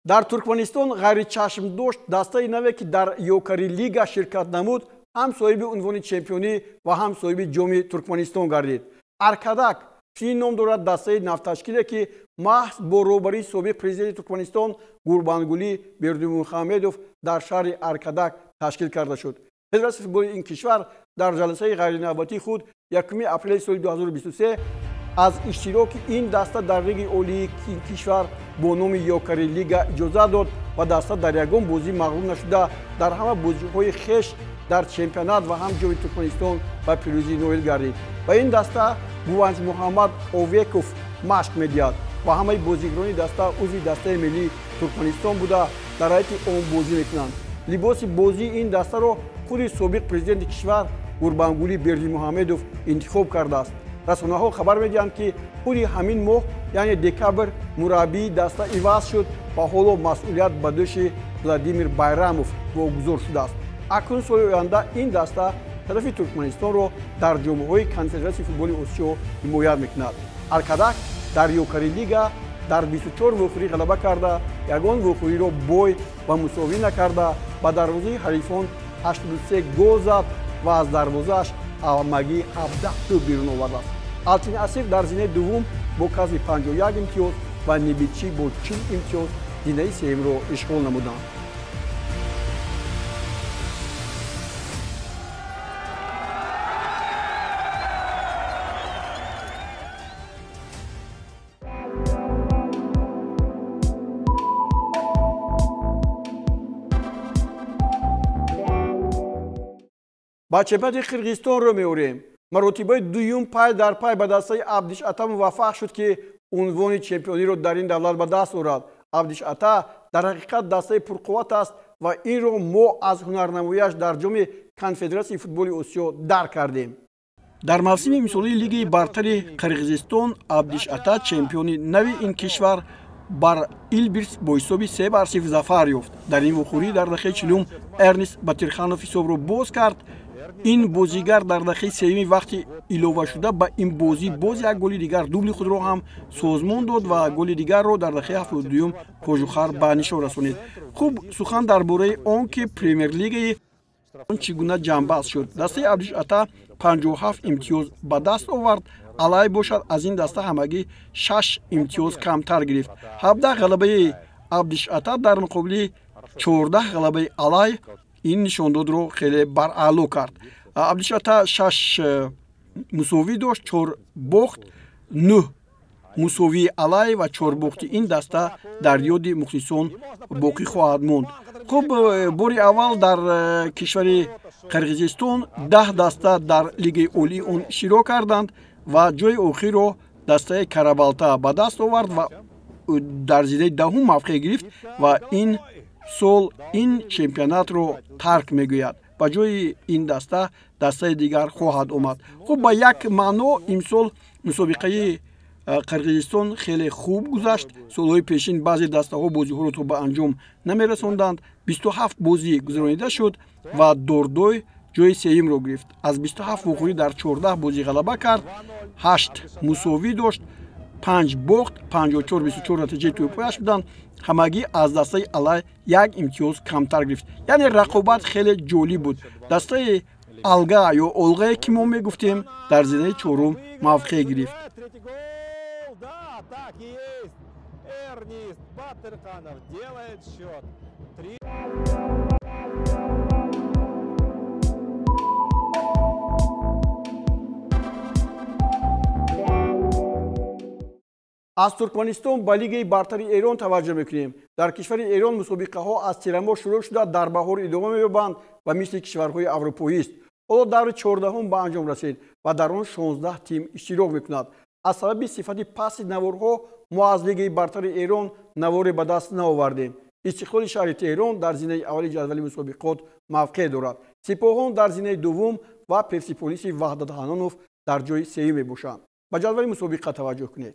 در ترکمنستان غیر چشم داشت دسته نوی که در یوکاری لیگا شرکت نمود هم صاحب عنوان چمپیونی و هم صاحب جام ترکمنستان گردید. ارکاداک چنین نام دارد دسته نفتشکیلی که محض با روبری سابق پرزیدنت ترکمنستان گوربانگولی бердимухамедов در شهر ارکاداک تشکیل کرده شد. فدراسیون فوتبال این کشور در جلسه غیرنوبتی خود 1 اپریل سال 2023 از اشتراک این دسته در لیگ اولی کشور با نام یوکاری لیگا اجازه داد و دسته در یگان بازی مغلوب نشده در همه بازی‌های خویش در چمپیونات و هم جام ترکمنستان و پیروزی نویل گردید. و این دسته گوانج محمد اوویکوف مشق می‌دهد و همه بازیگران دسته عضو دسته ملی ترکمنستان بوده در حیط آن بازی می‌کنند. لباس بازی این دسته را خود سابق پرزیدنت کشور گوربانگولی бердимухамедов انتخاب کرده است. رسانه‌ها خبر می‌دهند که خود همین ماه یعنی دکبر مربی دسته عوض شد و حالا مسئولیت به دوش ولادیمیر байрамов واگذار شده است. اکنون سال آینده این دسته طرف ترکمنستان را در جام‌های کنفدراسیون فوتبال آسیا حمایت می‌کند. ارکاداک در یوکاری لیگا در 24 وقوعی غلبه کرده، یگان وقوعی را بای و مساوی نکرده و دروازه حریفان 83 گل زد و از دروازه‌اش همگی 17 توپ بیرون آورده است. التین اسیر در زینه دوم با کسب 51 امتیاز و نیبیچی با 40 امتیاز زینه سوم را اشغال نمودند. با چمپیونات قرقیزستان رو می‌آوریم. مراتبه دوم پای در پای به دسته عبدیش عطا موفق شد که عنوان چمپیونی را در این دولت به دست آورد. عبدیش عطا در حقیقت دسته پرقوت است و این را ما از هنرنمایی‌اش در جام کنفدراسیون فوتبال آسیا درک کردیم. در موسم امسالی لیگ برتر قرقیزستان عبدیش عطا چمپیون نوی این کشور بر ایلبرس با حساب 3-0 ظفر یافت. در این وقوعی در دقیقه 40 ارنست باتیرخانوف حساب را باز کرد. این بازیگر در دقیقه سوم وقتی ایلوه شده با این بازی باز یک گل دیگر دوبل خود را هم سازمان داد و گل دیگر را در دقیقه 72 کوژوخر به نشان رسانید. خوب سخن درباره آنکه پرمیر لیگ چگونه جنببست شد. دسته عبدیش عطا 57 امتیاز به دست آورد. علای باشد از این دسته همگی 6 امتیاز کمتر گرفت. 17 غلبه عبدیش عطا در مقابل 14 غلبه علای این نشانداد رو خیلی براعلا کرد. عبدیش عطا 6 مساوی داشت، 4 باخت، 9 مساوی علای و 4 باخت. این دسته در یاد مخلصان باقی خواهد ماند. خب باری اول در کشور قرقیزستان 10 دسته در لیگ اولی اون شروع کردند و جای آخر رو دسته کرابالتا به دست آورد و در زیر دهم موقع گرفت و این سال این چمپیونات رو ترک میگوید. با جای این دسته دیگر خواهد آمد. خب با یک معنا امسال مسابقه قرقیزستان خیلی خوب گذشت. سالهای پیشین بعضی دسته ها بازی ها رو تو به انجام نمی رساندند. 27 بازی گذرانیده شد و دوردوی جای سوم رو گرفت. از 27 وقوعی در 14 بازی غلبه کرد. 8 مساوی داشت، 5 باخت، 54-24 نتیجه توی پایش بودند. همگی از دسته علای 1 امتیاز کمتر گرفت. یعنی رقابت خیلی جالب بود. دسته الگا یا اولغا که ما میگفتیم در زینه چهارم موقع گرفت. از ترکمنستان به لیگ برتر ایران توجه میکنیم. در کشور ایران مسابقه ها از تیرماه شروع شده در بهار ادامه می‌یابند و مثل کشورهای اروپایی است. حالا دور 14 به انجام رسید و در آن 16 تیم اشتراک میکند. از سبب صفت پست نوارها ما از لیگ برتر ایران نوار به دست نآوردیم. استقلال شهر تهران در زینه اول جدول مسابقات موقع دارد. سپاهان در زینه دوم و پرسپولیس وحدت حنانوف در جای سوم میباشند. به جدول مسابقه توجه کنید.